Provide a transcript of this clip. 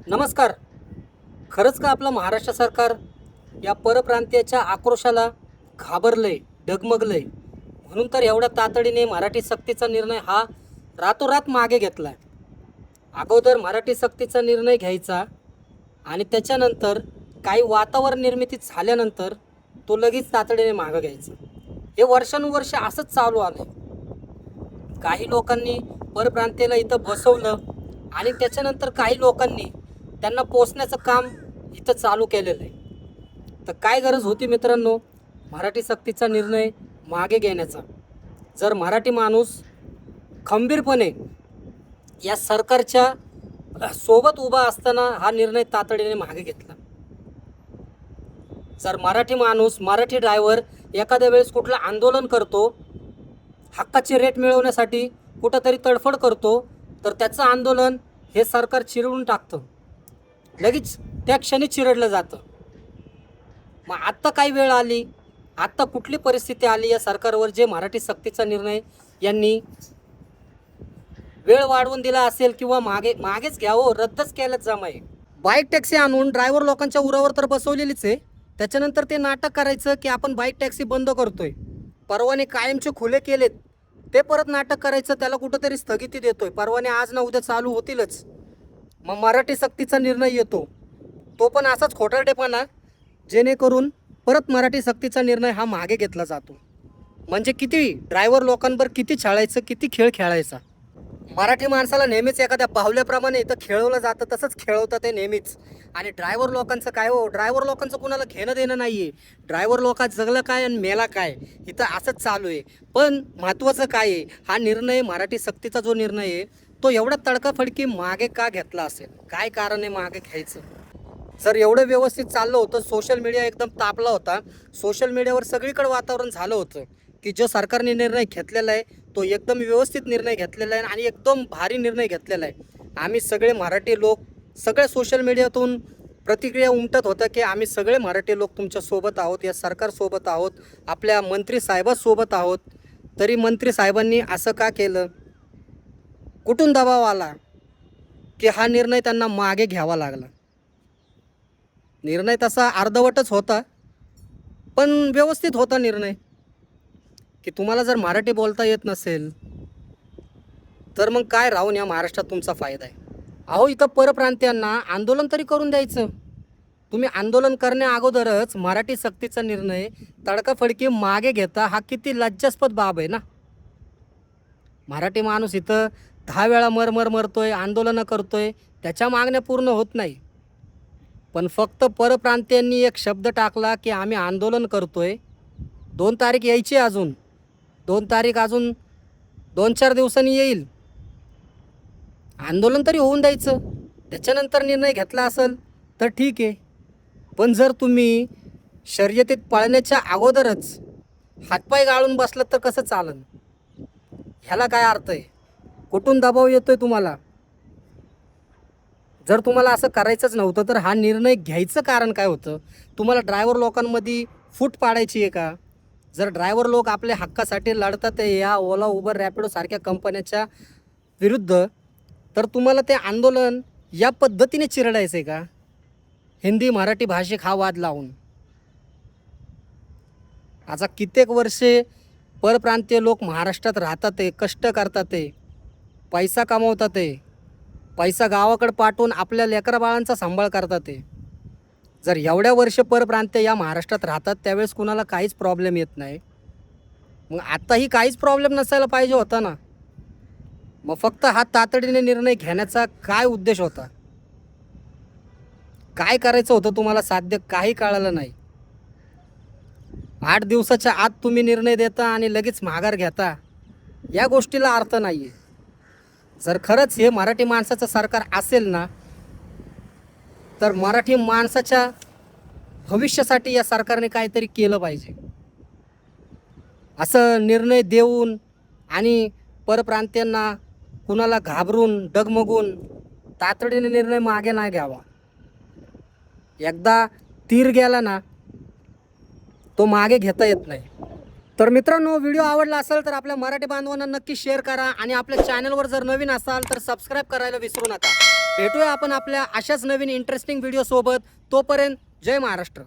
नमस्कार. खरंच का आपलं महाराष्ट्र सरकार या परप्रांतीयाच्या आक्रोशाला घाबरलंय, डगमगलंय, म्हणून तर एवढ्या तातडीने मराठी सक्तीचा निर्णय हा रातोरात मागे घेतलाय. अगोदर मराठी सक्तीचा निर्णय घ्यायचा आणि त्याच्यानंतर काही वातावरण निर्मिती झाल्यानंतर तो लगेच तातडीने मागं घ्यायचा. हे वर्षानुवर्ष असंच चालू आलंय. काही लोकांनी परप्रांतीयाला इथं बसवलं आणि त्याच्यानंतर काही लोकांनी त्यांना पोचण्याचं काम इथं चालू केलेलं आहे. तर काय गरज होती मित्रांनो मराठी सक्तीचा निर्णय मागे घेण्याचा? जर मराठी माणूस खंबीरपणे या सरकारच्या सोबत उभा असताना हा निर्णय तातडीने मागे घेतला. जर मराठी माणूस, मराठी ड्रायव्हर एखाद्या वेळेस कुठलं आंदोलन करतो, हक्काचे रेट मिळवण्यासाठी कुठंतरी तडफड करतो, तर त्याचं आंदोलन हे सरकार चिरडून टाकतं, लगेच त्या क्षणी चिरडलं जातं. मग आत्ता काय वेळ आली, आत्ता कुठली परिस्थिती आली या सरकारवर जे मराठी सक्तीचा निर्णय यांनी वेळ वाढवून दिला असेल किंवा मागेच घ्यावं, रद्दच केलंच जमाय. बाईक टॅक्सी आणून ड्रायव्हर लोकांच्या उरावर तर बसवलेलीच आहे. त्याच्यानंतर ते नाटक करायचं की आपण बाईक टॅक्सी बंद करतोय, परवाने कायमचे खुले केलेत, ते परत नाटक करायचं, त्याला कुठंतरी स्थगिती देतोय, परवाने आज ना उद्या चालू होतीलच. मग मराठी सक्तीचा निर्णय येतो, तो पण असाच खोटारडेपणा, जेणेकरून परत मराठी सक्तीचा निर्णय हा मागे घेतला जातो. म्हणजे किती ड्रायव्हर लोकांवर किती छळायचं, किती खेळ खेळायचा. मराठी माणसाला नेहमीच एखाद्या बाहुल्याप्रमाणे इथं खेळवलं जातं, तसंच खेळवतं ते नेहमीच. आणि ड्रायव्हर लोकांचं काय हो, ड्रायव्हर लोकांचं कुणाला घेणं देणं नाही आहे. ड्रायव्हर लोकांत जगलं काय आणि मेला काय, इथं असंच चालू आहे. पण महत्त्वाचं काय आहे, हा निर्णय मराठी सक्तीचा जो निर्णय आहे तो एवढा तडकाफडकी मागे का घेतला असेल, काय कारण आहे मागे घ्यायचं? जर एवढं व्यवस्थित चाललं होतं, सोशल मीडिया एकदम तापला होता, सोशल मीडियावर सगळीकडे वातावरण झालं होतं की जो सरकारने निर्णय घेतलेला आहे तो एकदम व्यवस्थित निर्णय घेतलेला आहे आणि एकदम भारी निर्णय घेतलेला आहे. आम्ही सगळे मराठी लोक सगळ्या सोशल मीडियातून प्रतिक्रिया उमटत होतं की आम्ही सगळे मराठी लोक तुमच्या सोबत आहोत, या सरकारसोबत आहोत, आपल्या मंत्री साहेबांसोबत आहोत. तरी मंत्री साहेबांनी असं का केलं? कुठून दबाव आला की हा निर्णय त्यांना मागे घ्यावा लागला? निर्णय तसा अर्धवटच होता, पण व्यवस्थित होता निर्णय. की तुम्हाला जर मराठी बोलता येत नसेल तर मग काय राहून या महाराष्ट्रात तुमचा फायदा आहे? अहो, इथं परप्रांतीयांना आंदोलन तरी करून द्यायचं. तुम्ही आंदोलन करण्या अगोदरच मराठी सक्तीचा निर्णय तडकाफडकी मागे घेता, हा किती लज्जास्पद बाब आहे ना. मराठी माणूस इथं 10 वेळा मरतोय, आंदोलनं करतोय, त्याच्या मागण्या पूर्ण होत नाही. पण फक्त परप्रांतीयांनी एक शब्द टाकला की आम्ही आंदोलन करतोय, 2 तारीख यायची, अजून 2 तारीख अजून 2-4 दिवसांनी येईल, आंदोलन तरी होऊन द्यायचं. त्याच्यानंतर निर्णय घेतला असेल तर ठीक आहे. पण जर तुम्ही शर्यतीत पळण्याच्या अगोदरच हातपाय गाळून बसलं तर कसं चालन? ह्याला काय अर्थ आहे? कुठून दबाव येतोय तुम्हाला? जर तुम्हाला असं करायचंच नव्हतं तर हा निर्णय घ्यायचं कारण काय होतं? तुम्हाला ड्रायव्हर लोकांमध्ये फूट पाडायची आहे का? जर ड्रायव्हर लोक आपल्या हक्कासाठी लढतात आहे या ओला, उबर, रॅपिडो सारख्या कंपन्यांच्या विरुद्ध, तर तुम्हाला ते आंदोलन या पद्धतीने चिरडायचं आहे का? हिंदी मराठी भाषिक हा वाद लावून. आता कित्येक वर्षे परप्रांतीय लोक महाराष्ट्रात राहतात आहे, कष्ट करतात आहे, पैसा कमवतात आहे, पैसा गावाकडे पाठवून आपल्या लेकराबाळांचा सांभाळ करतात आहे. जर एवढ्या वर्ष परप्रांतीय या महाराष्ट्रात राहतात त्यावेळेस कुणाला काहीच प्रॉब्लेम येत नाही, मग आत्ताही काहीच प्रॉब्लेम नसायला पाहिजे होता ना. मग फक्त हा तातडीने निर्णय घेण्याचा काय उद्देश होता? काय करायचं होतं तुम्हाला साध्य काही कळालं नाही. 8 दिवसाच्या आत तुम्ही निर्णय देता आणि लगेच माघार घेता, या गोष्टीला अर्थ नाही आहे. जर खरंच हे मराठी माणसाचं सरकार असेल ना, तर मराठी माणसाच्या भविष्यासाठी या सरकारने काहीतरी केलं पाहिजे. असं निर्णय देऊन आणि परप्रांतीयांना कुणाला घाबरून डगमगून तातडीने निर्णय मागे नाही घ्यावा. एकदा तीर गेला ना तो मागे घेता येत नाही. तर मित्रांनो, व्हिडिओ आवडला असेल तर आपल्या मराठी बांधवांना नक्की शेअर करा आणि आपल्या चॅनलवर जर नवीन असाल तर सबस्क्राईब करायला विसरू नका. भेटूया आपण आपल्या अशाच नवीन इंटरेस्टिंग व्हिडिओ सोबत. तोपर्यंत जय महाराष्ट्र.